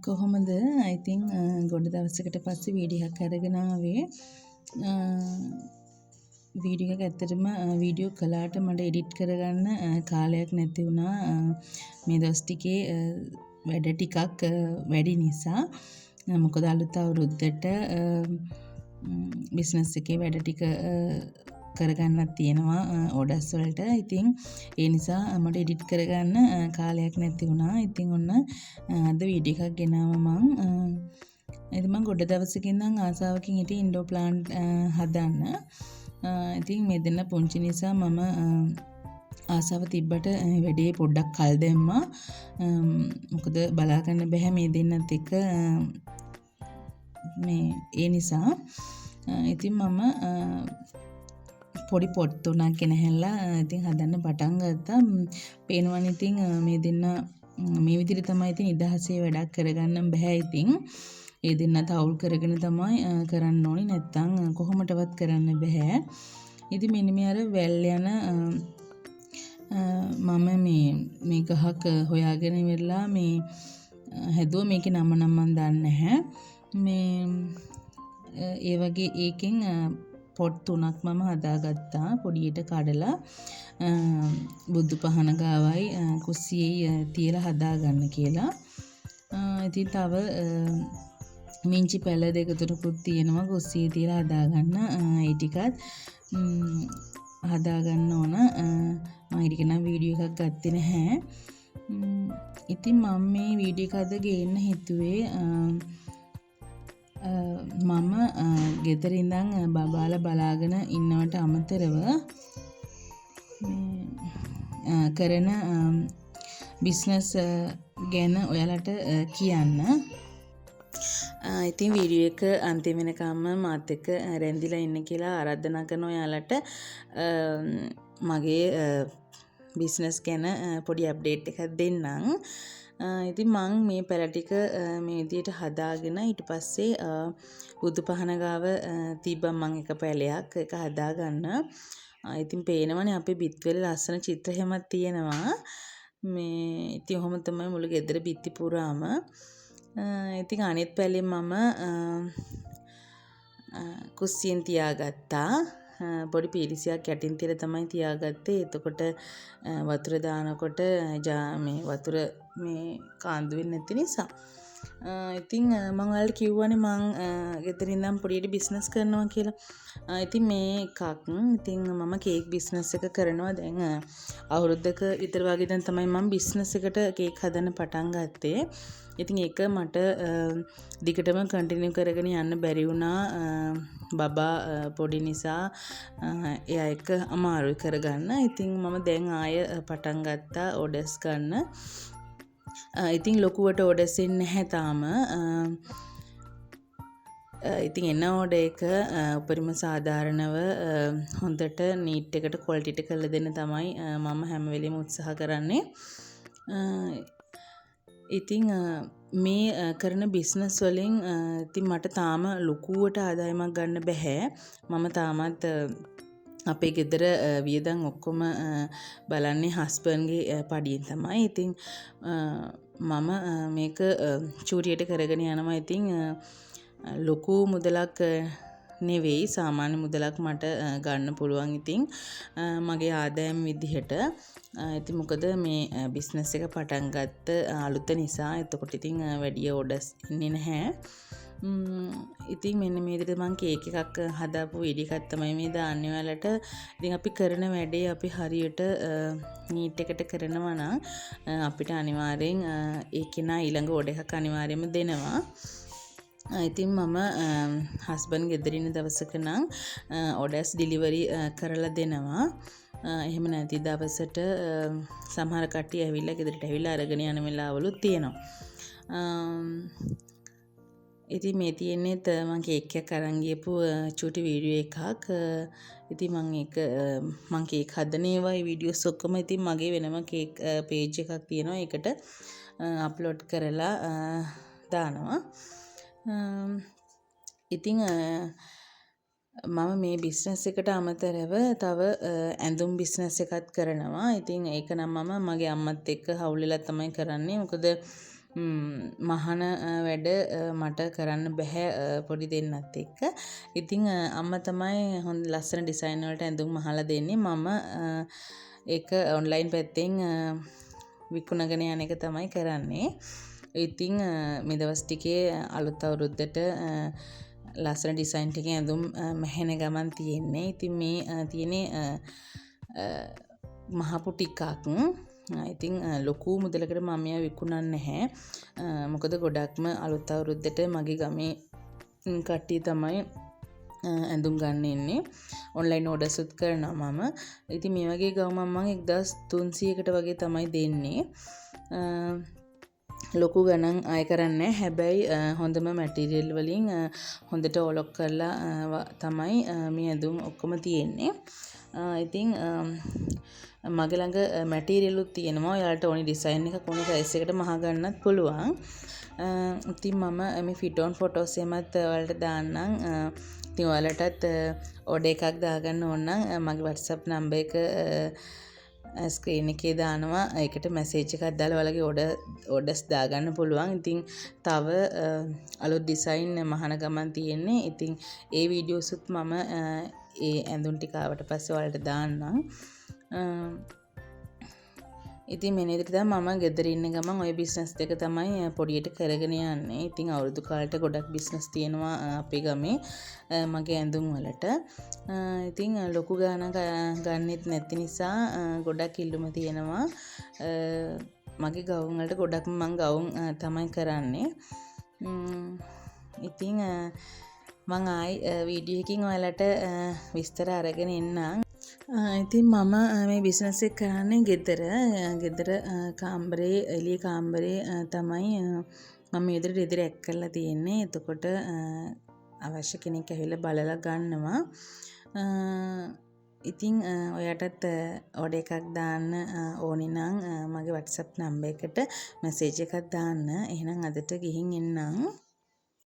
කොහොමද I think ගොඩ දවසකට පස්සේ වීඩියෝ එකක් අරගෙන ආවේ. වීඩියෝ එක ඇත්තටම වීඩියෝ කළාට මට එඩිට් කරගන්න කාලයක් නැති වුණා. මේ දවස් ටිකේ වැඩ ටිකක් වැඩි නිසා. මොකද අලුත් අවුරුද්දට බිස්නස් එකේ වැඩ ටික කරගන්නත් තියෙනවා ඕඩර්ස් වලට. ඉතින් ඒ නිසා මට එඩිට් කරගන්න කාලයක් නැති වුණා. ඉතින් ඔන්න අද වීඩියෝ එකක් ගෙනාවා මං. ඉතින් මං ගොඩ දවසකින් ඉඳන් ආසාවකින් හිටියේ ඉන්ඩෝර් ප්ලාන්ට් හදන්න. ඉතින් මේ දෙන්න පුංචි නිසා මම ආසාව තිබ්බට වැඩේ පොඩ්ඩක් කල් දැම්මා. මොකද බලා ගන්න බෑ මේ දෙන්නත් එක්ක මේ ඒ නිසා. ඉතින් මම පොඩි පොට් තුනක් ගෙනහැල්ලා ඉතින් හදන්න පටන් ගත්තා. පේනවනේ ඉතින් මේ දෙන්න මේ විදිහට තමයි ඉතින් නිදහසේ වැඩක් කරගන්න බෑ ඉතින්. ඒ දෙන්න තවුල් කරගෙන තමයි කරන්න ඕනේ, නැත්තම් කොහොමටවත් කරන්න බෑ. ඉතින් මෙන්න මේ අර වැල් යන මම මේ ගහක් හොයාගෙන ඉවරලා මේ හැදුවා. මේකේ නම නම් මම දන්නේ නැහැ. මේ ඒ වගේ ඒකෙන් පොට් තුනක් මම හදාගත්තා පොඩියට කඩලා. බුදු පහන ගාවයි කුස්සියේ තියලා හදාගන්න කියලා. ඉතින් තව මිංචි පැල දෙක තුනකුත් තියෙනවා කුස්සියේ තියලා හදාගන්න. ඒ ටිකත් හදාගන්න ඕන. මම ඊට නම් වීඩියෝ එකක් ගත්තේ නැහැ. ඉතින් මම මේ වීඩියෝ එක අද ගේන්න හිතුවේ මම ගෙදර ඉඳන් බබාලා බලාගෙන ඉන්නවට අමතරව කරන බිස්නස් ගැන ඔයාලට කියන්න. ඉතින් වීඩියෝ එක අන්තිම වෙනකම්ම මාත් එක්ක රැඳිලා ඉන්න කියලා ආරාධනා කරන ඔයාලට මගේ බිස්නස් ගැන පොඩි අප්ඩේට් එකක් දෙන්නම්. ඉතින් මං මේ පැල ටික මේ විදියට හදාගෙන ඊට පස්සේ බුදු පහන ගාව තිබ්බා මං එක පැලයක් එක හදාගන්න. ඉතින් පේනවනේ අපේ බිත්වල ලස්සන චිත්‍ර හැමක් තියෙනවා. මේ ඉතින් ඔහොම තමයි මුළු ගෙදර බිත්ති පුරාම. ඉතින් අනිත් පැලේ මම කුස්සියෙන් තියාගත්තා. පොඩි පීලිසියක් යටින් තියලා තමයි තියාගත්තේ. එතකොට වතුර දානකොට මේ වතුර මේ කාන්දු වෙන්නේ නැති නිසා. ඉතින් මම ඔයාලට කිව්වනේ මං ගෙදර ඉඳන් පොඩියට බිස්නස් කරනවා කියලා. ඉතින් මේ එකක් ඉතින් මම කේක් බිස්නස් එක කරනවා දැන් අවුරුද්දක විතර වගේ දැන් තමයි මම බිස්නස් එකට කේක් හදන්න පටන් ගත්තේ. ඉතින් ඒක මට දිගටම කන්ටිනියු කරගෙන යන්න බැරි වුණා. බබා පොඩි නිසා එයා එක අමාරුයි කරගන්න. ඉතින් මම දැන් ආය පටන් ගත්තා ඕඩර්ස් ගන්න. ඉතින් ලොකුවට ඕඩර්ස් එන්නේ නැහැ තාම. ඉතින් එන ඕඩර් එක උපරිම සාධාරණව හොඳට නීට් එකට ක්වොලිටි එක කරලා දෙන්න තමයි මම හැම වෙලෙම උත්සාහ කරන්නේ. ඉතින් මේ කරන බිස්නස් වලින් ඉතින් මට තාම ලොකුවට ආදායමක් ගන්න බෑ. මම තාමත් අපේ ගෙදර වියදම් ඔක්කොම බලන්නේ හස්බන්ඩ්ගේ පඩියෙන් තමයි. ඉතින් මම මේක චූටියට කරගෙන යනවා. ඉතින් ලොකු මුදලක් නෙවෙයි, සාමාන්‍ය මුදලක් මට ගන්න පුළුවන් ඉතින් මගේ ආදායම් විදිහට. ඉතින් මොකද මේ බිස්නස් එක පටන් ගත්ත අලුත නිසා එතකොට ඉතින් වැඩි ඕඩර්ස් ඉන්නේ නැහැ. ඉතින් මෙන්න මේ විදිහට මම කේක් එකක් හදාපු වීඩියෝ එකක් තමයි මේ දාන්නේ ඔයාලට. ඉතින් අපි කරන වැඩේ අපි හරියට නීට් එකට කරනවා නම් අපිට අනිවාර්යෙන් ඒකේ නා ඊළඟ ඕඩර් එකක් අනිවාර්යෙන්ම දෙනවා. ඉතින් මම හස්බන්ඩ් ගෙදර ඉන්න දවසක නම් ඕඩර්ස් ඩිලිවරි කරලා දෙනවා. එහෙම නැති දවසට සමහර කට්ටිය ඇවිල්ලා ගෙදරට ඇවිල්ලා අරගෙන යන වෙලාවලුත් තියෙනවා. ඉතින් මේ තියෙන්නේත් මම කේක් එකක් අරන් ගියපු චූටි වීඩියෝ එකක්. ඉතින් මම කේක් හදන ඒවායි වීඩියෝස් ඔක්කොම ඉතින් මගේ වෙනම කේක් පේජ් එකක් තියෙනවා. ඒකට අප්ලෝඩ් කරලා දානවා. ඉතින් මම මේ බිස්නස් එකට අමතරව තව ඇඳුම් බිස්නස් එකත් කරනවා. ඉතින් ඒක නම් මම මගේ අම්මත් එක්ක හවුල් වෙලා තමයි කරන්නේ. මොකද මහන වැඩ මට කරන්න බැහැ පොඩි දෙන්නත් එක්ක. ඉතින් අම්මා තමයි හොඳ ලස්සන ඩිසයින් වලට ඇඳුම් මහලා දෙන්නේ. මම ඒක ඔන්ලයින් පැත්තෙන් විකුණගෙන යන එක තමයි කරන්නේ. ඉතින් මේ දවස් ටිකේ අලුත් අවුරුද්දට ලස්සන ඩිසයින් ටිකේ ඇඳුම් මැහෙන ගමන් තියෙන්නේ. ඉතින් මේ තියෙන්නේ මහපු ටිකක්. ඉතින් ලොකු මුදලකට මම මේවා විකුණන්නේ නැහැ. මොකද ගොඩක්ම අලුත් අවුරුද්දට මගේ ගමේ කට්ටිය තමයි ඇඳුම් ගන්න එන්නේ. ඔන්ලයින් ඕඩර්ස් උත් කරනවා මම. ඉතින් මේ වගේ ගවුමක් මම 1300කට වගේ තමයි දෙන්නේ. ලොකු ගණන් අය කරන්නේ. හැබැයි හොඳම මැටීරියල් වලින් හොඳට ඔලොක් කරලා තමයි මේ ඇඳුම් ඔක්කොම තියෙන්නේ. ඉතින් මගේ ළඟ මැටීරියල් උත් තියෙනවා. ඔයාලට ඕනි ඩිසයින් එකක් ඕනි සයිස් එකට මහා ගන්නත් පුළුවන්. ඉතින් මම මේ ෆිට් ඔන් ෆොටෝස් එමත් ඔයාලට දාන්නම්. ඉතින් ඔයාලටත් ඕඩර් එකක් දාගන්න ඕන නම් මගේ WhatsApp නම්බර් එක ස්ක්‍රීන් එකේ දානවා. ඒකට මැසේජ් එකක් දාලා ඔයාලගේ ඕඩර්ස් දාගන්න පුළුවන්. ඉතින් තව අලුත් ඩිසයින් මහන ගමන් තියෙන්නේ. ඉතින් ඒ වීඩියෝස් උත් මම ඒ ඇඳුම් ටික ආවට පස්සේ ඔයාලට දාන්නම්. ඉතින් මේ විදිහට තමයි මම ගෙදර ඉන්න ගමන් ওই බිස්නස් දෙක තමයි පොඩියට කරගෙන යන්නේ. ඉතින් අවුරුදු කාලෙට ගොඩක් බිස්නස් තියෙනවා අපේ ගමේ මගේ ඇඳුම් වලට. ඉතින් ලොකු ගාණක් ගන්නෙත් නැති නිසා ගොඩක් ඉල්ලුම තියෙනවා. මගේ ගවුම් වලට ගොඩක්ම මම ගවුම් තමයි කරන්නේ. ඉතින් මම ආයි වීඩියෝ එකකින් ඔයාලට විස්තර අරගෙන එන්නම්. ඉතින් මම මේ බිස්නස් එක කරන්නේ ගෙදර කාමරේ එළිය කාමරේ තමයි මම මේ විදිහට රිදි රැක් කරලා තියෙන්නේ. එතකොට අවශ්‍ය කෙනෙක් ඇවිල්ලා බලලා ගන්නවා. ඉතින් ඔයාටත් ඕඩර් එකක් දාන්න ඕනි නම් මගේ WhatsApp නම්බර් එකට මැසේජ් එකක් දාන්න. එහෙනම් අදට ගිහින් එන්නම්.